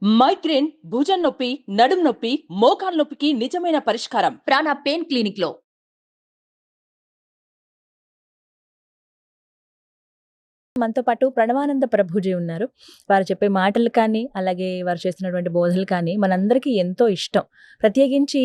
Migraine, భుజం నొప్పి, నడుం నొప్పి, మోకాలు నొప్పికి నిజమైన పరిష్కారం ప్రాణ పెయిన్ క్లినిక్ లో. మనతో పాటు ప్రణవానంద ప్రభుజీ ఉన్నారు. వారు చెప్పే మాటలు కానీ, అలాగే వారు చేస్తున్నటువంటి బోధనలు కానీ మనందరికీ ఎంతో ఇష్టం. ప్రత్యేకించి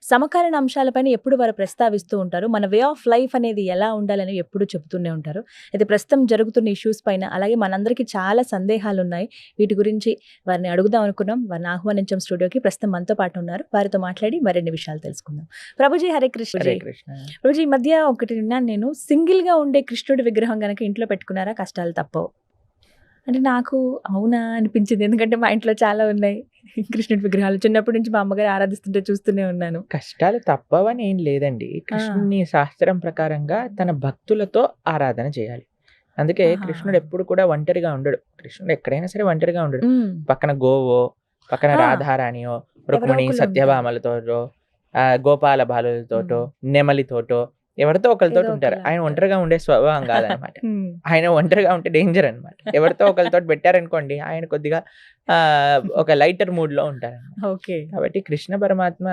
సమకాలీన అంశాలపైన ఎప్పుడు వారు ప్రస్తావిస్తూ ఉంటారు. మన వే ఆఫ్ లైఫ్ అనేది ఎలా ఉండాలని ఎప్పుడు చెబుతూనే ఉంటారు. అయితే ప్రస్తుతం జరుగుతున్న ఇష్యూస్ పైన, అలాగే మనందరికీ చాలా సందేహాలు ఉన్నాయి. వీటి గురించి వారిని అడుగుదాం అనుకున్నాం. వారిని ఆహ్వానించాం స్టూడియోకి. ప్రస్తుతం మనతో పాటు ఉన్నారు. వారితో మాట్లాడి మరిన్ని విషయాలు తెలుసుకుందాం. ప్రభుజీ, హరే కృష్ణ. ప్రభుజీ, ఈ మధ్య ఒకటి విన్నాను నేను, సింగిల్ గా ఉండే కృష్ణుడి విగ్రహం గనక ఇంట్లో పెట్టుకున్నారా కష్టాలు తప్పవు అంటే నాకు అవునా అనిపించింది. ఎందుకంటే మా ఇంట్లో చాలా ఉన్నాయి కృష్ణుడి విగ్రహాలు. చిన్నప్పటి నుంచి మా అమ్మగారు ఆరాధిస్తుంటే చూస్తూనే ఉన్నాను. కష్టాలు తప్పవని ఏం లేదండి. కృష్ణుని శాస్త్రం ప్రకారంగా తన భక్తులతో ఆరాధన చేయాలి. అందుకే కృష్ణుడు ఎప్పుడు కూడా ఒంటరిగా ఉండడు. కృష్ణుడు ఎక్కడైనా సరే ఒంటరిగా ఉండడు. పక్కన గోవో, పక్కన రాధారాణియో, రుక్మిణి సత్యభామలతోటో, గోపాల బాలులతోటో, నెమలితోటో, ఎవరితో ఒకరితో ఉంటారు. ఆయన ఒంటరిగా ఉండే స్వభావం కాదనమాట. ఆయన ఒంటరిగా ఉంటే డేంజర్ అనమాట. ఎవరితో ఒకరితో పెట్టారనుకోండి, ఆయన కొద్దిగా ఒక లైటర్ మూడ్ లో ఉంటారు. కాబట్టి కృష్ణ పరమాత్మ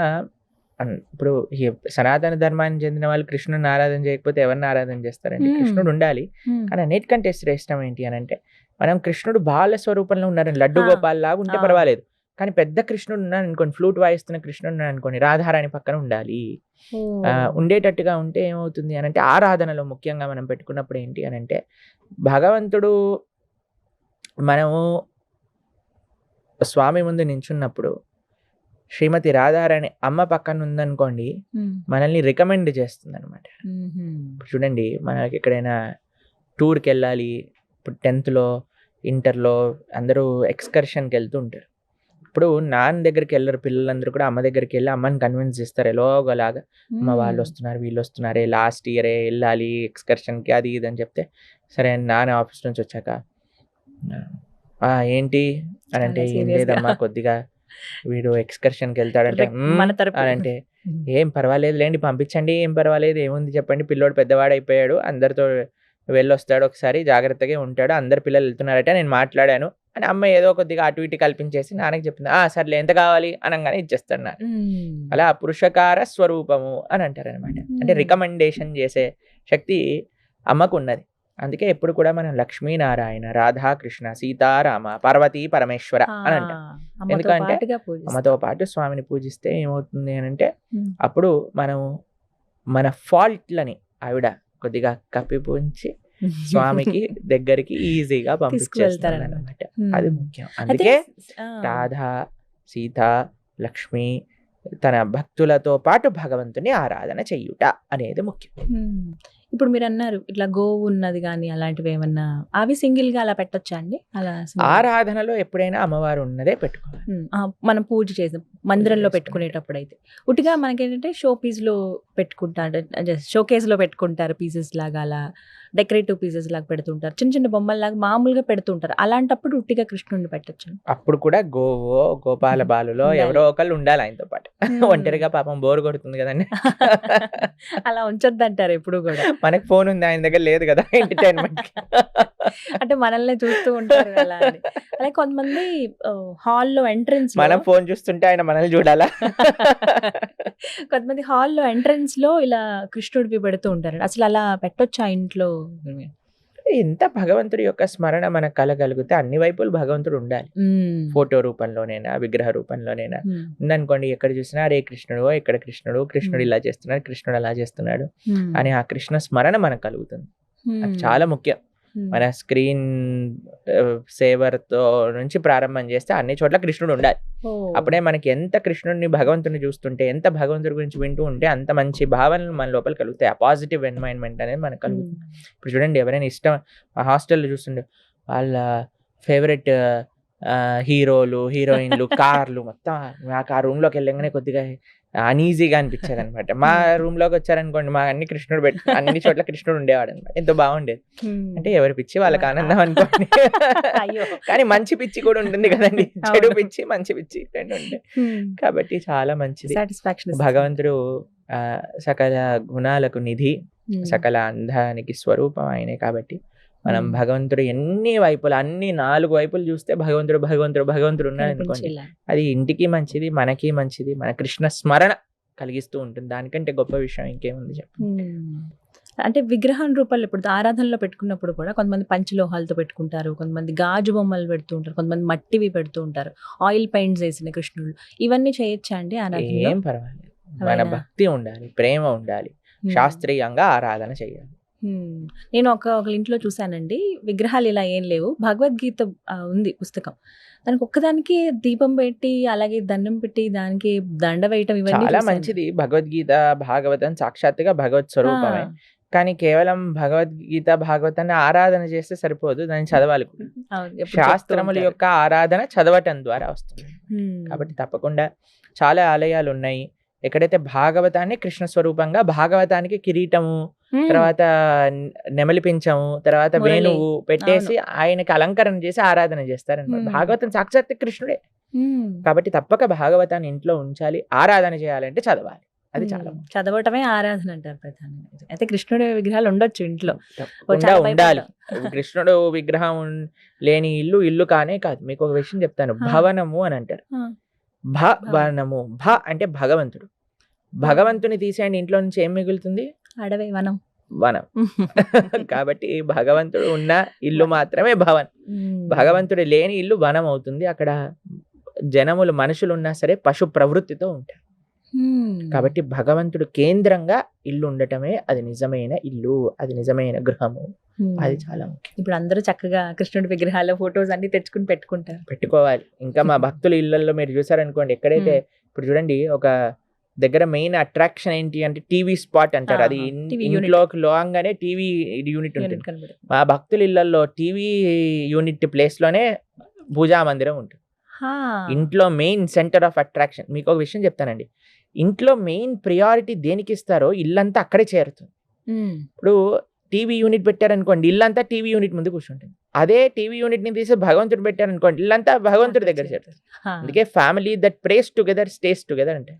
ఇప్పుడు ఈ సనాతన ధర్మానికి చెందిన వాళ్ళు కృష్ణుని ఆరాధన చేయకపోతే ఎవరిని ఆరాధన చేస్తారండి? కృష్ణుడు ఉండాలి. కానీ అన్నిటికంటే శ్రేష్టం ఏంటి అని అంటే, మనం కృష్ణుడు బాల స్వరూపంలో ఉన్నారని, లడ్డు గోపాల్ లాగా ఉంటే పర్వాలేదు. కానీ పెద్ద కృష్ణుడు ఉన్నాడు అనుకోండి, ఫ్లూట్ వాయిస్తున్న కృష్ణుడు ఉన్నాడు అనుకోండి, రాధారాణి పక్కన ఉండాలి. ఉండేటట్టుగా ఉంటే ఏమవుతుంది అని అంటే, ఆరాధనలో ముఖ్యంగా మనం పెట్టుకున్నప్పుడు ఏంటి అని అంటే, భగవంతుడు మనము స్వామి ముందు నించున్నప్పుడు శ్రీమతి రాధారాణి అమ్మ పక్కన ఉందనుకోండి, మనల్ని రికమెండ్ చేస్తుంది అనమాట. చూడండి, మనకి ఎక్కడైనా టూర్కి వెళ్ళాలి, ఇప్పుడు 10th ఇంటర్లో అందరూ ఎక్స్కర్షన్కి వెళ్తూ ఉంటారు. ఇప్పుడు నాన్న దగ్గరికి వెళ్ళరు పిల్లలందరూ కూడా, అమ్మ దగ్గరికి వెళ్ళి అమ్మని కన్విన్స్ చేస్తారు ఎలాగోలాగా. అమ్మ వాళ్ళు వస్తున్నారు, వీళ్ళు వస్తున్నారే, లాస్ట్ ఇయరే వెళ్ళాలి ఎక్స్కర్షన్కి, అది ఇది అని చెప్తే, సరే నాన్న ఆఫీస్ నుంచి వచ్చాక ఏంటి అని అంటే, ఏం లేదమ్మా కొద్దిగా వీడు ఎక్స్కర్షన్కి వెళ్తాడంటే అంటే, ఏం పర్వాలేదు లేండి పంపించండి, ఏం పర్వాలేదు, ఏముంది చెప్పండి, పిల్లోడు పెద్దవాడు అయిపోయాడు, అందరితో వెళ్ళొస్తాడు, ఒకసారి జాగ్రత్తగా ఉంటాడు, అందరు పిల్లలు వెళ్తున్నారట, నేను మాట్లాడాను అని అమ్మ ఏదో కొద్దిగా అటు ఇటు కల్పించేసి నాన్నకి చెప్పింది. సర్లే ఎంత కావాలి అనగానే ఇచ్చేస్తాడు నాన్న. అలా పురుషకార స్వరూపము అని అంటారు అనమాట. అంటే రికమెండేషన్ చేసే శక్తి అమ్మకు ఉన్నది. అందుకే ఎప్పుడు కూడా మనం లక్ష్మీనారాయణ, రాధాకృష్ణ, సీతారామ, పార్వతీ పరమేశ్వర అని అంటాం. ఎందుకంటే అమ్మతో పాటు స్వామిని పూజిస్తే ఏమవుతుంది అని అంటే, అప్పుడు మనం మన ఫాల్ట్లని ఆవిడ కొద్దిగా కప్పిపుంచి స్వామికి దగ్గరికి ఈజీగా పంపించేస్తారు అన్నమాట. అది ముఖ్యం. అందుకే రాధా, సీత, లక్ష్మి తన భక్తులతో పాటు భగవంతుని ఆరాధన చెయ్యుట అనేది ముఖ్యం. ఇప్పుడు మీరు అన్నారు ఇట్లా గోవు ఉన్నది కానీ అలాంటివి ఏమన్నా, అవి సింగిల్ గా అలా పెట్టొచ్చా అండి? అలా ఆరాధనలో ఎప్పుడైనా అమ్మవారు ఉన్నదే పెట్టుకోవాలి. మనం పూజ చేసిన మందిరంలో పెట్టుకునేటప్పుడు అయితే ఉట్టిగా మనకేంటంటే షో పీస్ లో పెట్టుకుంటారు, షోకేస్ లో పెట్టుకుంటారు, పీసెస్ లాగా అలా డెకరేటివ్ పీసెస్ లాగా పెడుతుంటారు, చిన్న చిన్న బొమ్మల్లాగా మామూలుగా పెడుతుంటారు. అలాంటప్పుడు ఉట్టిగా కృష్ణుడిని పెట్టచ్చు. అప్పుడు కూడా గోవో, గోపాల బాలులో ఎవరో ఒకళ్ళు ఉండాలి ఆయనతో పాటు. ఒంటరిగా పాపం బోర్ కొడుతుంది కదండి. అలా ఉంచొద్దంటారు ఎప్పుడు కూడా. మనకి ఫోన్ ఉంది, ఆయన దగ్గర లేదు కదా ఎంటర్టైన్మెంట్. అంటే మనల్ని చూస్తూ ఉంటారు అలా. అలాగే కొంతమంది హాల్లో ఎంట్రన్స్, మనం ఫోన్ చూస్తుంటే ఆయన మనల్ని చూడాలా. కొంతమంది హాల్లో ఎంట్రన్స్ లో ఇలా కృష్ణుడివి పెడుతూ ఉంటారు. అసలు అలా పెట్టొచ్చా ఇంట్లో? ఎంత భగవంతుడి యొక్క స్మరణ మనకు కలగలిగితే అన్ని వైపులు భగవంతుడు ఉండాలి. ఫోటో రూపంలోనైనా, విగ్రహ రూపంలోనైనా ఉందనుకోండి, ఎక్కడ చూసినా అరే కృష్ణుడు, ఇక్కడ కృష్ణుడు, కృష్ణుడు ఇలా చేస్తున్నాడు, కృష్ణుడు అలా చేస్తున్నాడు అని ఆ కృష్ణ స్మరణ మనకు కలుగుతుంది. అది చాలా ముఖ్యం. మన స్క్రీన్ సేవర్ తో నుంచి ప్రారంభం చేస్తే అన్ని చోట్ల కృష్ణుడు ఉండాలి. అప్పుడే మనకి ఎంత కృష్ణుడిని, భగవంతుని చూస్తుంటే, ఎంత భగవంతుడి గురించి వింటూ ఉంటే అంత మంచి భావనలు మన లోపల కలుగుతాయి. ఆ పాజిటివ్ ఎన్వైరన్మెంట్ అనేది మనకు కలుగుతుంది. ఇప్పుడు చూడండి, ఎవరైనా ఇష్టం మా హాస్టల్లో చూస్తుండే వాళ్ళ ఫేవరెట్ హీరోలు, హీరోయిన్లు, కార్లు మొత్తం నాకు ఆ రూమ్ లోకి వెళ్ళగానే కొద్దిగా అనీజీగా అనిపించేది అనమాట. మా రూమ్ లోకి వచ్చారనుకోండి, మా అన్ని కృష్ణుడు అన్ని చోట్ల కృష్ణుడు ఉండేవాడు అనమాట. ఎంతో బాగుండేది. అంటే ఎవరి పిచ్చి వాళ్ళకి ఆనందం అనుకోండి. కానీ మంచి పిచ్చి కూడా ఉంటుంది కదండి, చెడు పిచ్చి, మంచి పిచ్చి రెండు ఉంటాయి. కాబట్టి చాలా మంచిది. భగవంతుడు సకల గుణాలకు నిధి, సకల అందానికి స్వరూపం ఆయనే. కాబట్టి మనం భగవంతుడు ఎన్ని వైపులు, అన్ని 4 వైపులు చూస్తే భగవంతుడు ఉన్నాడు అనుకోండి, కనిపించేలా. అది ఇంటికి మంచిది, మనకి మంచిది, మన కృష్ణ స్మరణ కలిగిస్తూ ఉంటుంది. దానికంటే గొప్ప విషయం ఇంకేముంది చెప్పు. అంటే విగ్రహం రూపాల్లో ఇప్పుడు ఆరాధనలో పెట్టుకున్నప్పుడు కూడా కొంతమంది పంచలోహాలతో పెట్టుకుంటారు, కొంతమంది గాజు బొమ్మలు పెడుతూ ఉంటారు, కొంతమంది మట్టివి పెడుతూ ఉంటారు, ఆయిల్ పెయింట్స్ వేసిన కృష్ణుడు. ఇవన్నీ చేయొచ్చా అండి ఆరాధనలో? ఏం పర్వాలేదు, మన అవునా? భక్తి ఉండాలి, ప్రేమ ఉండాలి, శాస్త్రీయంగా ఆరాధన చేయాలి. నేను ఒక ఇంట్లో చూసానండి, విగ్రహాలు ఇలా ఏం లేవు, భగవద్గీత ఉంది పుస్తకం, దానికి ఒక్కదానికి దీపం పెట్టి అలాగే దండం పెట్టి దానికి దండ వేయటం ఇవన్నీ చాలా చూశాను. మంచిది. భగవద్గీత భాగవతం సాక్షాత్తుగా భగవత్ ఆ, స్వరూపమే. కానీ కేవలం భగవద్గీత భాగవతాన్ని ఆరాధన చేస్తే సరిపోదు, దాన్ని చదవాలి కూడా. అవును, ఎప్పుడు చెప్తూ శాస్త్రముల ఉంటారు. యొక్క ఆరాధన చదవటం ద్వారా వస్తుంది. ఉమ్, కాబట్టి తప్పకుండా చాలా ఆలయాలు ఉన్నాయి ఎక్కడైతే భాగవతాన్ని కృష్ణ స్వరూపంగా, భాగవతానికి కిరీటము, ఉమ్, తర్వాత నెమలి పించము, తర్వాత మురళి. వేణువు పెట్టేసి ఆయనకి అలంకరణ చేసి ఆరాధన చేస్తారన్నమాట. భాగవతం సాక్షాత్ కృష్ణుడే. ఉమ్, కాబట్టి తప్పక భాగవతాన్ని ఇంట్లో ఉంచాలి, ఆరాధన చేయాలంటే చదవాలి. అది చాలా ఉమ్, చదవటమే ఆరాధన అంటారు ప్రధానంగా. అయితే కృష్ణుడి విగ్రహాలు ఉండొచ్చు ఇంట్లో. తప్పకుండా చాలా ఉండాలి. భయపడతాం. కృష్ణుడు విగ్రహం లేని ఇల్లు కానే కాదు. మీకు ఒక విషయం చెప్తాను, ఆ. భవనము అని అంటారు. ఆ, భవనము, అంటే భగవంతుడు. భగవంతుని తీసేయండి, ఇంట్లో నుంచి ఏం మిగులుతుంది? అడవి వనం. వనం. కాబట్టి భగవంతుడు ఉన్న ఇల్లు మాత్రమే భవన్. భగవంతుడు లేని ఇల్లు వనం అవుతుంది. అక్కడ జనములు, మనుషులు ఉన్నా సరే పశు ప్రవృత్తితో ఉంటారు. కాబట్టి భగవంతుడు కేంద్రంగా ఇల్లు ఉండటమే అది నిజమైన ఇల్లు, అది నిజమైన గృహము. అది చాలా ముఖ్యం. ఇప్పుడు అందరూ చక్కగా కృష్ణుడి విగ్రహాల ఫొటోస్ అన్ని తెచ్చుకుని పెట్టుకుంటారు. పెట్టుకోవాలి. ఇంకా మా భక్తుల ఇళ్లలో మీరు చూసారనుకోండి, ఎక్కడైతే ఇప్పుడు చూడండి, ఒక దగ్గర మెయిన్ అట్రాక్షన్ ఏంటి అంటే టీవీ స్పాట్ అంటారు. అది TV unit. ఇంట్లోకి లోగానే టీవీ యూనిట్ ఉంటుంది. యూనిట్ కనబడి. మా భక్తుల ఇళ్లలో టీవీ యూనిట్ ప్లేస్ లోనే పూజా మందిరం ఉంటుంది. హా, ఇంట్లో మెయిన్ సెంటర్ ఆఫ్ అట్రాక్షన్. మీకు ఒక విషయం చెప్తానండి, ఇంట్లో మెయిన్ ప్రియారిటీ దేనికి ఇస్తారో ఇల్లంతా అక్కడే చేరుతుంది. ఉమ్, ఇప్పుడు టీవీ యూనిట్ పెట్టారనుకోండి, ఇల్లంతా టీవీ యూనిట్ ముందు కూర్చుంటుంది. అదే టీవీ యూనిట్ ని తీసి భగవంతుడు పెట్టారనుకోండి, ఇల్లంతా భగవంతుడి దగ్గర చేరుతుంది. హా, అందుకే family that prays together stays together అంటే,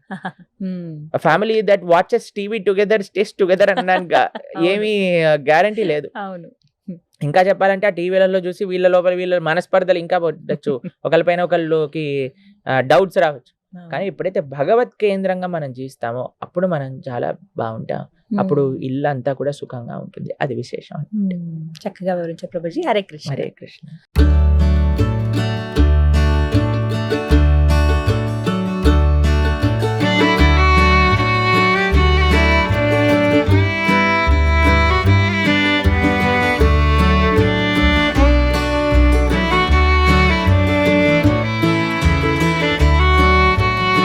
um, family that watches TV together stays together అనడానికి ఏమీ గ్యారంటీ లేదు. అవును. ఇంకా చెప్పాలంటే ఆ టీవీలలో చూసి వీళ్ళ లోపల వీళ్ళ మనస్పర్ధలు ఇంకా పట్టచ్చు, ఒకరిపైన ఒకళ్ళకి డౌట్స్ రావచ్చు. కానీ ఎప్పుడైతే భగవత్ కేంద్రంగా మనం జీవిస్తామో అప్పుడు మనం చాలా బాగుంటాం. అప్పుడు ఇల్లు అంతా కూడా సుఖంగా ఉంటుంది. అది విశేషం. చక్కగా వివరించారు ప్రభుజీ. హరే కృష్ణ. హరే కృష్ణ.